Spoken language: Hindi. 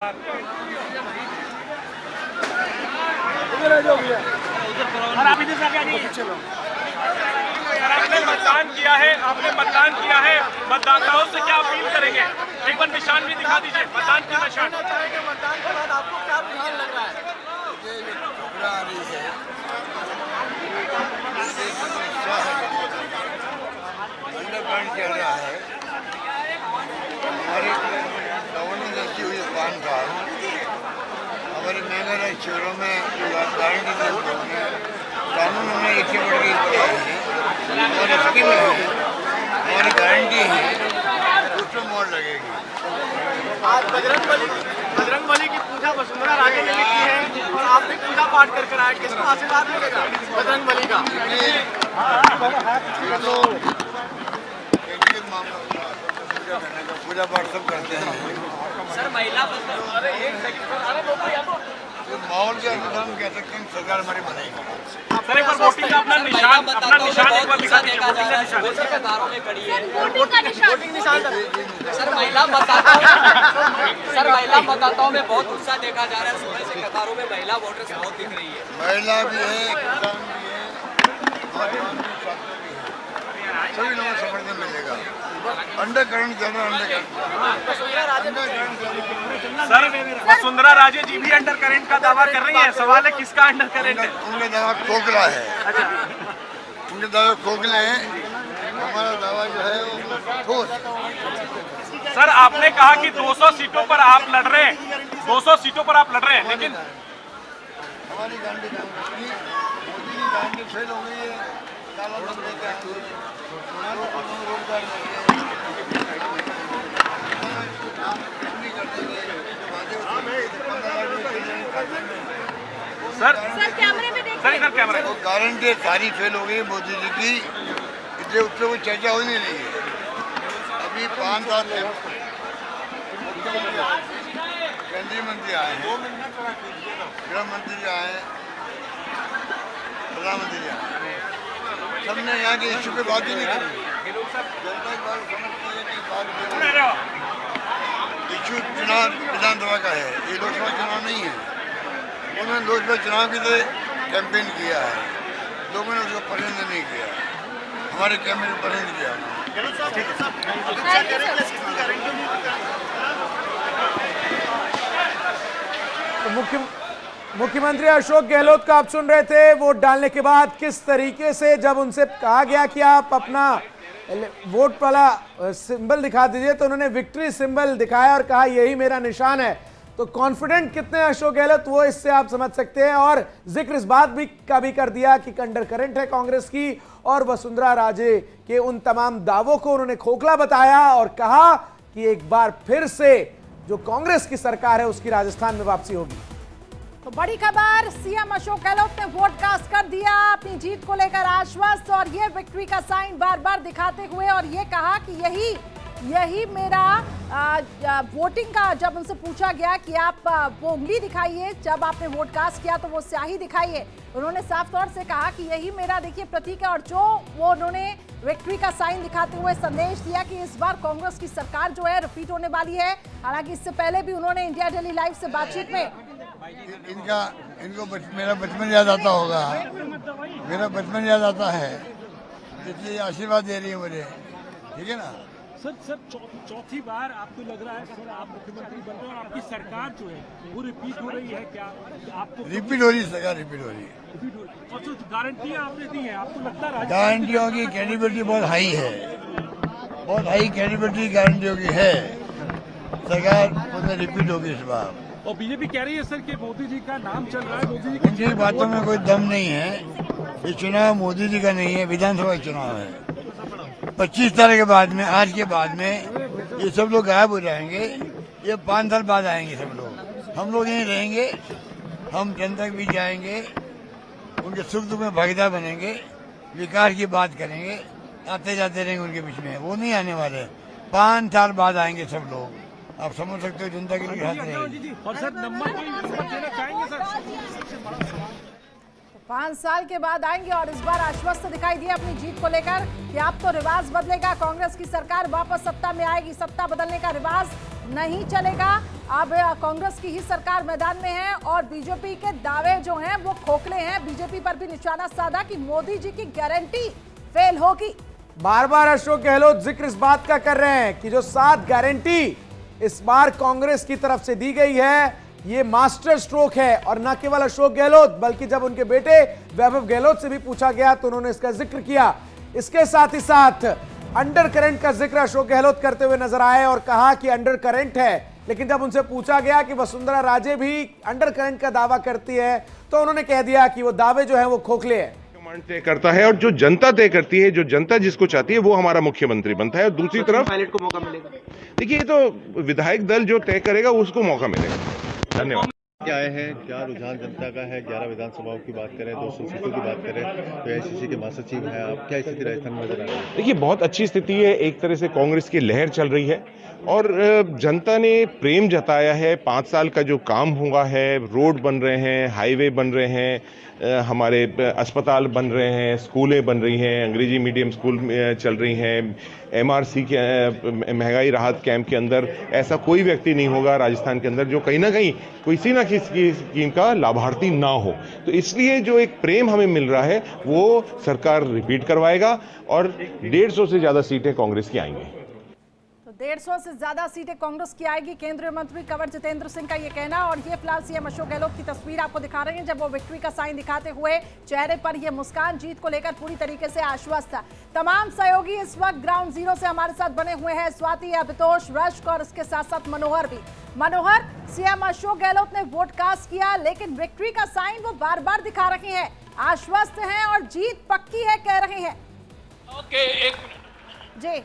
सर आपने मतदान किया है, मतदाताओं से क्या अपील करेंगे? एक बार निशान भी दिखा दीजिए, मतदान का निशान। मतदान के बाद आपको क्या रुझान लग रहा है? घबरा रही है, अंडरग्राउंड चल रहा है। हमारे गवर्नमेंट रखी हुई पान कार्ड हमारे मेगा शहरों में गारंटी कानून में एक बढ़ गई है और स्कीम है, हमारी गारंटी है, उसमें मोड़ लगेगी। आज बजरंग बली की पूजा वसुंधरा राजे ने भी की है और आपने पूजा पाठ कर आए, किसको आशीर्वाद मिलेगा बजरंग बली का? पूजा पाठ सब करते हैं सर महिला माहौल के अनुसार हम कह सकते हैं सरकार हमारी बनेगी। सर एक बार वोटिंग का अपना निशान एक बार दिखा दीजिए, वोटिंग का निशान। कतारों में खड़ी है वोटिंग निशान सर महिला मतदाताओं में बहुत उत्साह देखा जा रहा है। सुबह से कतारों में महिला वोटर्स बहुत दिख रही है। महिला भी है, किसान भी है, नौजवान भी, छात्र भी है, सभी लोगों को समर्थन मिलेगा। अंडरकरण चल रहा है, सर वसुंधरा राजे जी भी अंडर करंट का दावा कर रही हैं। सवाल है किसका अंडर करंट है? उनका दावा खोखला है, अच्छा, उनके दावा खोखले हैं, हमारा दावा जो है वो ठोस। सर आपने कहा कि 200 सीटों पर आप लड़ रहे हैं, 200 सीटों पर आप लड़ रहे हैं, लेकिन हमारी गारंटी मोदी की गारंटी फेल हो गई है। काला धन लेके आएंगे, रोजगार देंगे, सर कैमरे में देखिए। सर इधर कैमरा। वो गारंटी सारी फेल हो गई मोदी जी की, इसलिए उससे कोई चर्चा हो नहीं रही है। अभी 5 साल से केंद्रीय मंत्री आए हैं, गृह मंत्री आए हैं, प्रधानमंत्री आए हैं, सबने यहाँ के इश्यू पे बात ही नहीं करी। जनता की बात समझती है कि इश्यू चुनाव विधानसभा का है, ये लोकसभा चुनाव नहीं है। उन्होंने लोकसभा चुनाव की तरह कैंपेन किया है, लोगों ने उसको पसंद नहीं किया, हमारे कैंपेन पसंद किया। तो मुख्यमंत्री अशोक गहलोत का आप सुन रहे थे। वोट डालने के बाद किस तरीके से जब उनसे कहा गया कि आप अपना वोट वाला सिंबल दिखा दीजिए, तो उन्होंने विक्ट्री सिंबल दिखाया और कहा यही मेरा निशान है। तो कॉन्फिडेंट कितने अशोक गहलोत, वो इससे आप समझ सकते हैं। और जिक्र इस बात का भी कर दिया कि अंडर करंट है कांग्रेस की, और वसुंधरा राजे के उन तमाम दावों को उन्होंने खोखला बताया और कहा कि एक बार फिर से जो कांग्रेस की सरकार है उसकी राजस्थान में वापसी होगी। तो बड़ी खबर, सीएम अशोक गहलोत ने वोट कास्ट कर दिया, अपनी जीत को लेकर आश्वस्त, और ये विक्ट्री का साइन बार बार दिखाते हुए और ये कहा कि यही मेरा वोटिंग का, जब उनसे पूछा गया कि आप वो उंगली दिखाइए, जब आपने वोट कास्ट किया तो वो स्याही दिखाइए, उन्होंने साफ तौर से कहा कि यही मेरा देखिए प्रतीक है। और जो वो उन्होंने विक्ट्री का साइन दिखाते हुए संदेश दिया कि इस बार कांग्रेस की सरकार जो है रिपीट होने वाली है। हालांकि इससे पहले भी उन्होंने इंडिया डेली लाइव से बातचीत में इनको मेरा बचपन याद आता होगा, मेरा बचपन याद आता है, इसलिए आशीर्वाद दे रही है मुझे, ठीक है ना। सर चौथी बार आपको लग रहा है कि आप मुख्यमंत्री बन रहे हैं और आपकी सरकार जो है वो रिपीट हो रही है? क्या आपको रिपीट हो रही है? सरकार रिपीट हो रही है, और जो गारंटियां आपने दी है, आपको लगता है गारंटियों की क्रेडिबिलिटी बहुत हाई है, बहुत हाई क्रेडिबिलिटी गारंटियों की है। सरकार उसमें रिपीट होगी इस बार। और बीजेपी कह रही है सर कि मोदी जी का नाम चल रहा है, मोदी जी इनकी बातों में कोई दम नहीं है। ये चुनाव मोदी जी का नहीं है, विधानसभा चुनाव है। 25 साल के बाद में, आज के बाद में ये सब लोग गायब हो जाएंगे। ये 5 साल बाद आएंगे सब लोग, हम लोग यहीं रहेंगे, हम जनता के बीच जाएंगे, उनके सुख दुख में भागीदार बनेंगे, विकास की बात करेंगे, आते जाते रहेंगे उनके बीच में। वो नहीं आने वाले, 5 साल बाद आएंगे सब लोग। आप समझ सकते हो जनता के लिए हाथ रहेगी। और सर नंबर देना चाहेंगे सर? 5 साल के बाद आएंगे और इस बार आश्वस्त दिखाई दिए अपनी जीत को लेकर कि अब तो रिवाज बदलेगा, कांग्रेस की सरकार वापस सत्ता में आएगी, सत्ता बदलने का रिवाज नहीं चलेगा। अब कांग्रेस की ही सरकार मैदान में है और बीजेपी के दावे जो हैं वो खोखले हैं। बीजेपी पर भी निशाना साधा कि मोदी जी की गारंटी फेल होगी। बार बार अशोक गहलोत जिक्र इस बात का कर रहे हैं कि जो 7 गारंटी इस बार कांग्रेस की तरफ से दी गई है, ये मास्टर स्ट्रोक है। और न केवल अशोक गहलोत बल्कि जब उनके बेटे वैभव गहलोत से भी पूछा गया तो उन्होंने इसका जिक्र किया। इसके साथ ही साथ अंडर करंट का जिक्र अशोक गहलोत करते हुए नजर आए और कहा कि अंडर करंट है। लेकिन जब उनसे पूछा गया कि वसुंधरा राजे भी अंडर करंट का दावा करती है तो उन्होंने कह दिया कि वो दावे जो है वो खोखले हैं। तय करता है और जो जनता तय करती है, जो जनता जिसको चाहती है वो हमारा मुख्यमंत्री बनता है। और दूसरी तरफ पायलट को मौका मिलेगा। देखिए, ये तो विधायक दल जो तय करेगा उसको मौका मिलेगा। धन्यवाद। क्या आए हैं, क्या रुझान जनता का है? 11 विधानसभाओं की बात करें, 200 सीटों की बात करें, तो एआईसीसी के महासचिव हैं आप, क्या स्थिति राजस्थान में नजर आ रही है? देखिए, बहुत अच्छी स्थिति है। एक तरह से कांग्रेस की लहर चल रही है और जनता ने प्रेम जताया है। 5 साल का जो काम हुआ है, रोड बन रहे हैं, हाईवे बन रहे हैं, हमारे अस्पताल बन रहे हैं, स्कूलें बन रही हैं, अंग्रेजी मीडियम स्कूल चल रही हैं, एमआरसी के महंगाई राहत कैंप के अंदर ऐसा कोई व्यक्ति नहीं होगा राजस्थान के अंदर जो कहीं ना कहीं किसी ना किसी स्कीम का लाभार्थी ना हो। तो इसलिए जो एक प्रेम हमें मिल रहा है वो सरकार रिपीट करवाएगा और 150 से ज्यादा सीटें कांग्रेस की आएंगी। 150 से ज्यादा सीटें कांग्रेस की आएगी, केंद्रीय मंत्री कंवर जितेंद्र सिंह का ये कहना। और ये फिलहाल सीएम अशोक गहलोत की तस्वीर आपको दिखा रहे हैं जब वो विक्ट्री का साइन दिखाते हुए चेहरे पर ये मुस्कान, जीत को लेकर पूरी तरीके से आश्वस्त। तमाम सहयोगी इस वक्त ग्राउंड जीरो से हमारे साथ बने हुए हैं, स्वाति, अभितोष, रश्क और इसके साथ साथ मनोहर भी। मनोहर, सीएम अशोक गहलोत ने वोट कास्ट किया लेकिन विक्ट्री का साइन वो बार बार दिखा रहे हैं, आश्वस्त हैं और जीत पक्की है कह रहे हैं। ओके, एक जी